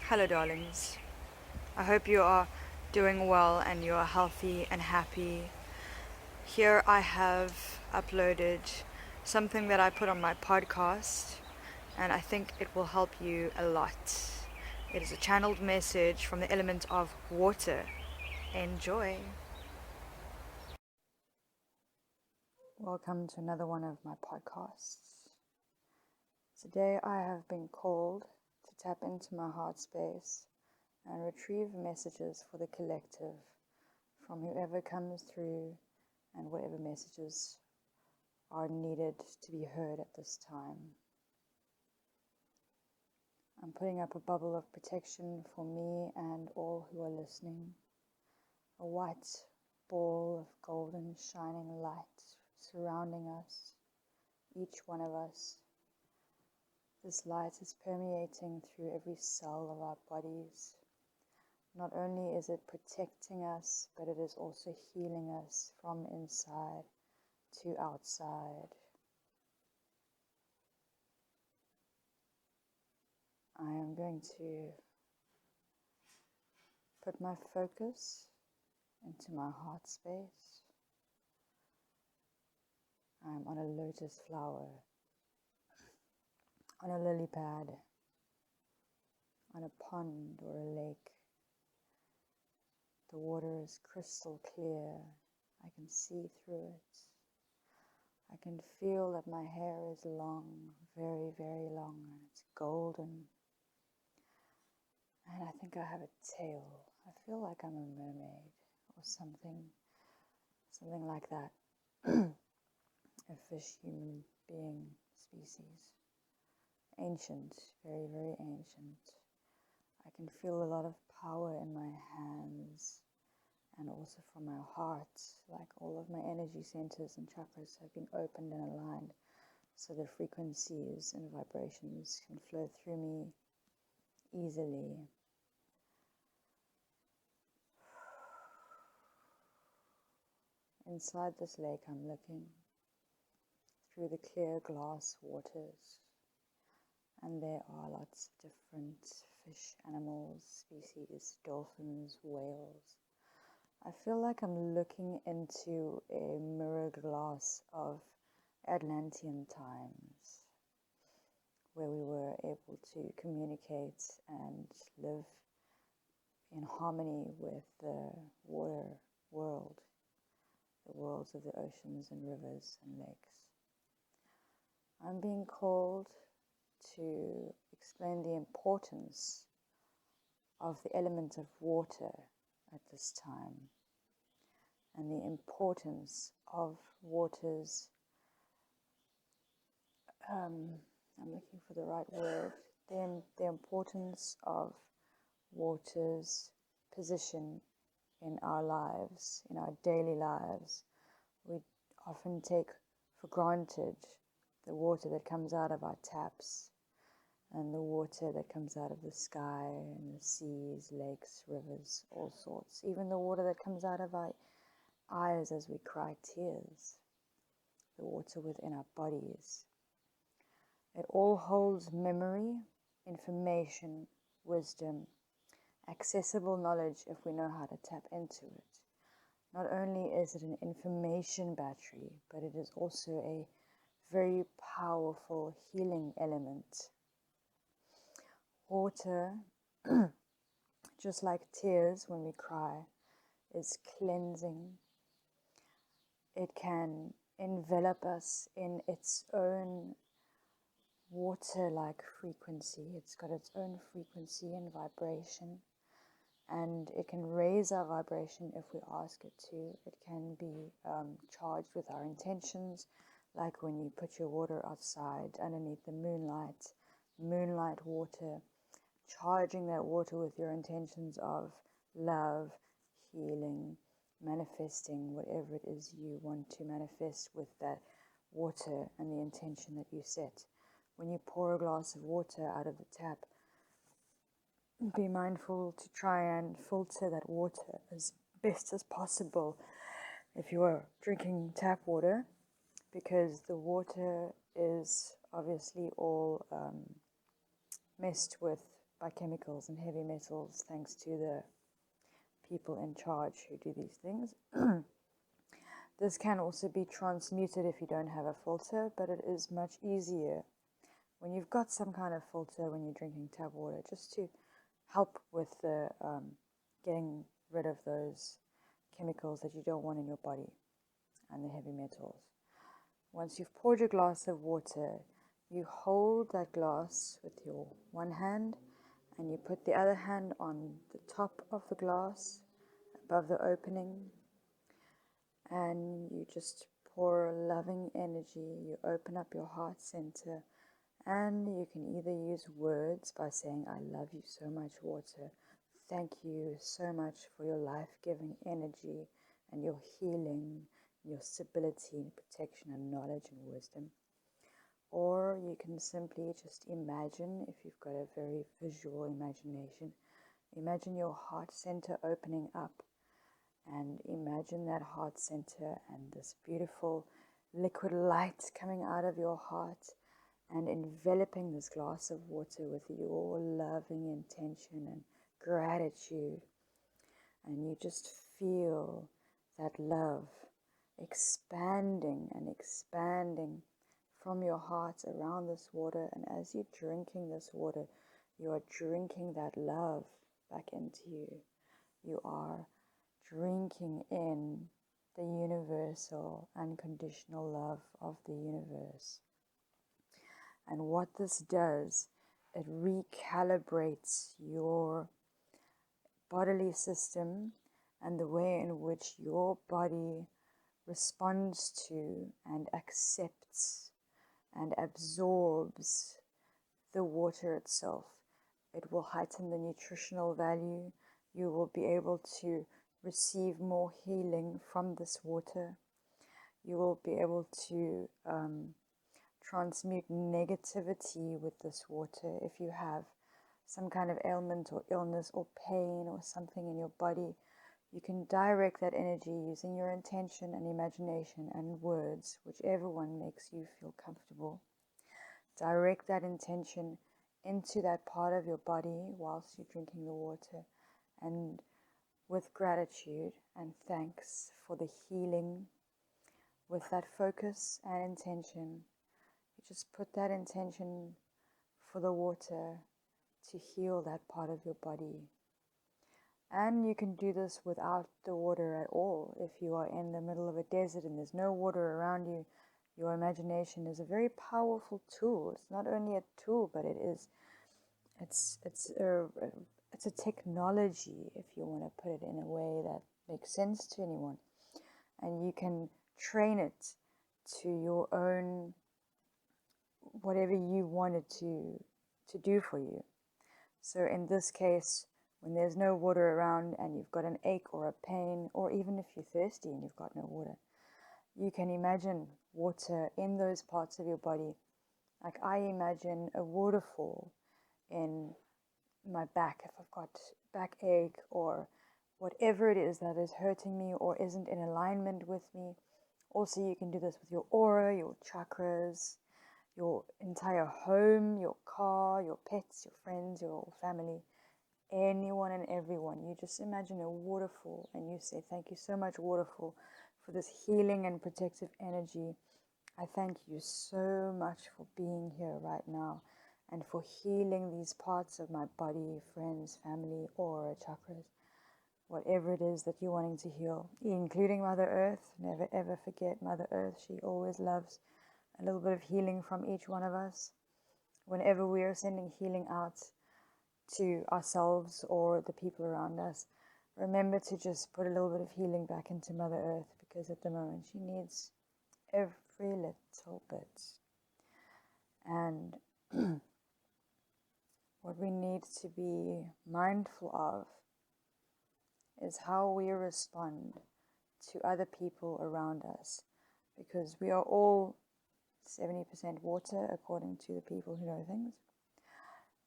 Hello, darlings. I hope you are doing well and you are healthy and happy. Here I have uploaded something that I put on my podcast, and I think it will help you a lot. It is a channeled message from the element of water. Enjoy. Welcome to another one of my podcasts. Today I have been called to tap into my heart space and retrieve messages for the collective from whoever comes through and whatever messages are needed to be heard at this time. I'm putting up a bubble of protection for me and all who are listening, a white ball of golden shining light surrounding us, each one of us. This light is permeating through every cell of our bodies. Not only is it protecting us, but it is also healing us from inside to outside. I am going to put my focus into my heart space. I'm on a lotus flower, on a lily pad, on a pond or a lake. The water is crystal clear. I can see through it. I can feel that my hair is long, very, very long, and it's golden. And I think I have a tail. I feel like I'm a mermaid or something like that. A fish human being species. Ancient, very, very ancient. I can feel a lot of power in my hands and also from my heart, like all of my energy centers and chakras have been opened and aligned so the frequencies and vibrations can flow through me easily. Inside this lake I'm looking through the clear glass waters, and there are lots of different fish, animals, species, dolphins, whales. I feel like I'm looking into a mirror glass of Atlantean times, where we were able to communicate and live in harmony with the water world, the worlds of the oceans and rivers and lakes. I'm being called to explain the importance of the element of water at this time, and the importance of water's, I'm looking for the right word, the importance of water's position in our lives, in our daily lives. We often take for granted the water that comes out of our taps and the water that comes out of the sky and the seas, lakes, rivers, all sorts. Even the water that comes out of our eyes as we cry tears, the water within our bodies. It all holds memory, information, wisdom, accessible knowledge if we know how to tap into it. Not only is it an information battery, but it is also a very powerful healing element. Water, just like tears when we cry, is cleansing. It can envelop us in its own water-like frequency. It's got its own frequency and vibration, and it can raise our vibration if we ask it to. It can be charged with our intentions, like when you put your water outside underneath the moonlight water, charging that water with your intentions of love, healing, manifesting whatever it is you want to manifest with that water and the intention that you set. When you pour a glass of water out of the tap, be mindful to try and filter that water as best as possible if you are drinking tap water, because the water is obviously all messed with by chemicals and heavy metals, thanks to the people in charge who do these things. This can also be transmuted if you don't have a filter, but it is much easier when you've got some kind of filter when you're drinking tap water, just to help with the getting rid of those chemicals that you don't want in your body and the heavy metals. Once you've poured your glass of water, you hold that glass with your one hand and you put the other hand on the top of the glass above the opening, and you just pour loving energy. You open up your heart center, and you can either use words by saying, I love you so much, water. Thank you so much for your life-giving energy and your healing, your stability, protection, and knowledge and wisdom. Or you can simply just imagine, if you've got a very visual imagination, imagine your heart center opening up, and imagine that heart center and this beautiful liquid light coming out of your heart and enveloping this glass of water with your loving intention and gratitude. And you just feel that love expanding and expanding from your heart around this water. And as you're drinking this water, you are drinking that love back into you. You are drinking in the universal, unconditional love of the universe. And what this does, it recalibrates your bodily system and the way in which your body responds to and accepts and absorbs the water itself. It will heighten the nutritional value. You will be able to receive more healing from this water. You will be able to transmute negativity with this water. If you have some kind of ailment or illness or pain or something in your body, you can direct that energy using your intention and imagination and words, whichever one makes you feel comfortable. Direct that intention into that part of your body whilst you're drinking the water, and with gratitude and thanks for the healing, with that focus and intention, you just put that intention for the water to heal that part of your body. And you can do this without the water at all. If you are in the middle of a desert and there's no water around you, your imagination is a very powerful tool. It's not only a tool, but it's a technology, if you want to put it in a way that makes sense to anyone. And you can train it to your own, whatever you want it to do for you. So in this case, when there's no water around and you've got an ache or a pain, or even if you're thirsty and you've got no water, you can imagine water in those parts of your body. Like I imagine a waterfall in my back if I've got backache or whatever it is that is hurting me or isn't in alignment with me. Also, you can do this with your aura, your chakras, your entire home, your car, your pets, your friends, your family, anyone and everyone. You just imagine a waterfall and you say, thank you so much, waterfall, for this healing and protective energy. I thank you so much for being here right now and for healing these parts of my body, friends, family, aura, chakras, whatever it is that you're wanting to heal, including Mother Earth. Never ever forget Mother Earth. She always loves a little bit of healing from each one of us. Whenever we are sending healing out to ourselves or the people around us, remember to just put a little bit of healing back into Mother Earth, because at the moment she needs every little bit. And what we need to be mindful of is how we respond to other people around us, because we are all 70% water, according to the people who know things.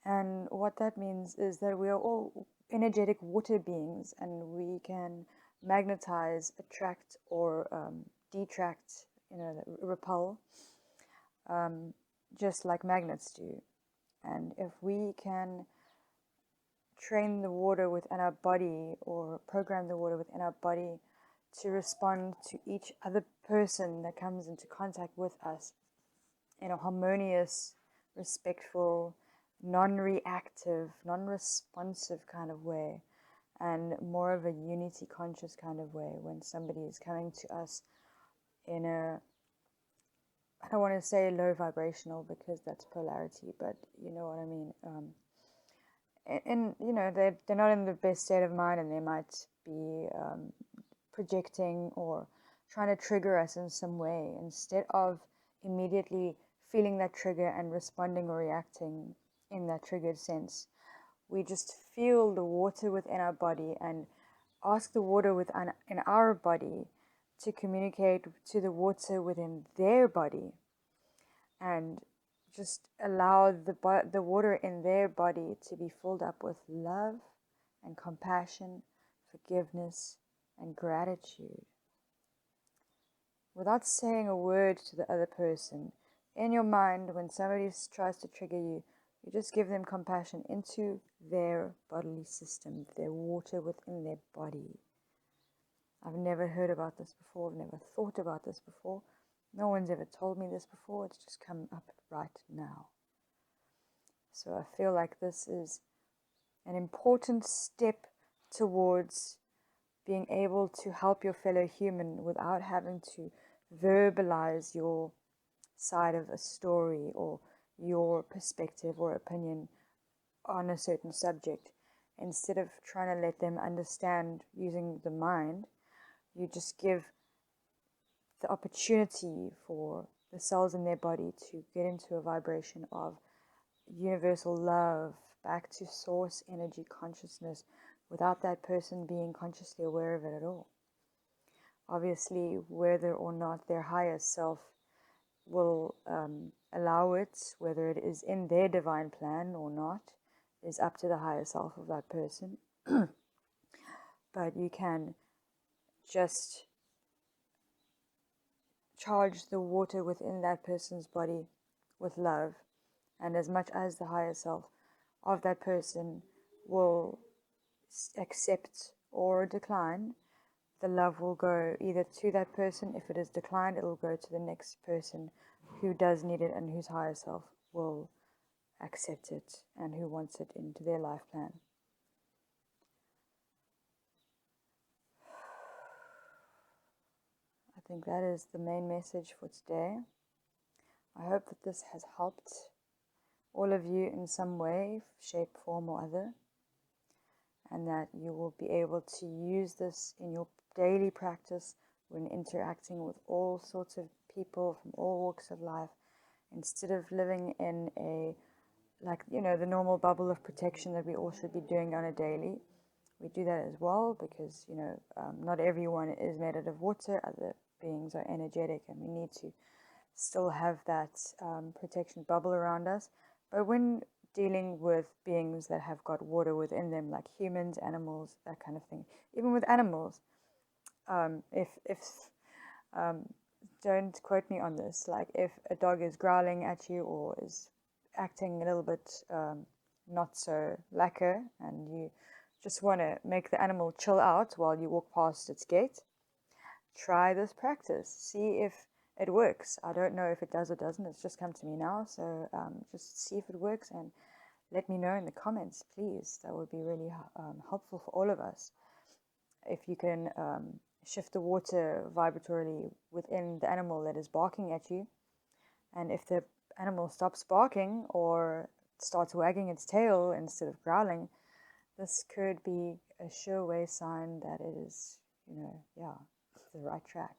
And what that means is that we are all energetic water beings, and we can magnetize, attract, or detract, repel, just like magnets do. And if we can train the water within our body or program the water within our body to respond to each other person that comes into contact with us in a harmonious, respectful, non-reactive, non-responsive kind of way, and more of a unity conscious kind of way. When somebody is coming to us in a, I don't want to say low vibrational because that's polarity, but you know what I mean. And you know, they're not in the best state of mind, and they might be projecting or trying to trigger us in some way. Instead of immediately feeling that trigger and responding or reacting in that triggered sense, we just feel the water within our body and ask the water within in our body to communicate to the water within their body, and just allow the water in their body to be filled up with love and compassion, forgiveness, and gratitude. Without saying a word to the other person, in your mind, when somebody tries to trigger you, you just give them compassion into their bodily system, their water within their body. I've never heard about this before. I've never thought about this before. No one's ever told me this before. It's just come up right now. So I feel like this is an important step towards being able to help your fellow human without having to verbalize your side of a story or your perspective or opinion on a certain subject. Instead of trying to let them understand using the mind, you just give the opportunity for the cells in their body to get into a vibration of universal love, back to source energy consciousness, without that person being consciously aware of it at all. Obviously, whether or not their higher self will allow it, whether it is in their divine plan or not, is up to the higher self of that person. But you can just charge the water within that person's body with love, and as much as the higher self of that person will accept or decline, the love will go either to that person. If it is declined, it will go to the next person who does need it and whose higher self will accept it and who wants it into their life plan. I think that is the main message for today. I hope that this has helped all of you in some way, shape, form, or other, and that you will be able to use this in your daily practice when interacting with all sorts of people from all walks of life, instead of living in a, like, you know, the normal bubble of protection that we all should be doing on a daily. We do that as well because, you know, not everyone is made out of water. Other beings are energetic, and we need to still have that protection bubble around us. But when dealing with beings that have got water within them, like humans, animals, that kind of thing, even with animals, don't quote me on this, like if a dog is growling at you or is acting a little bit not so lacquer, and you just want to make the animal chill out while you walk past its gate, try this practice. See if it works. I don't know if it does or doesn't. It's just come to me now. So just see if it works and let me know in the comments, please. That would be really helpful for all of us. If you can shift the water vibratorily within the animal that is barking at you, and if the animal stops barking or starts wagging its tail instead of growling, this could be a sure way sign that it is, you know, the right track.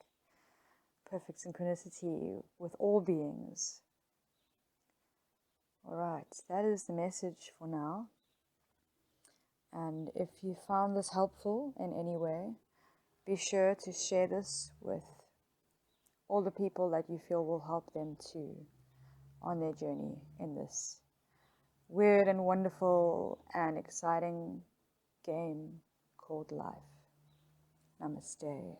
Perfect synchronicity with all beings. Alright, that is the message for now. And if you found this helpful in any way, be sure to share this with all the people that you feel will help them too on their journey in this weird and wonderful and exciting game called life. Namaste.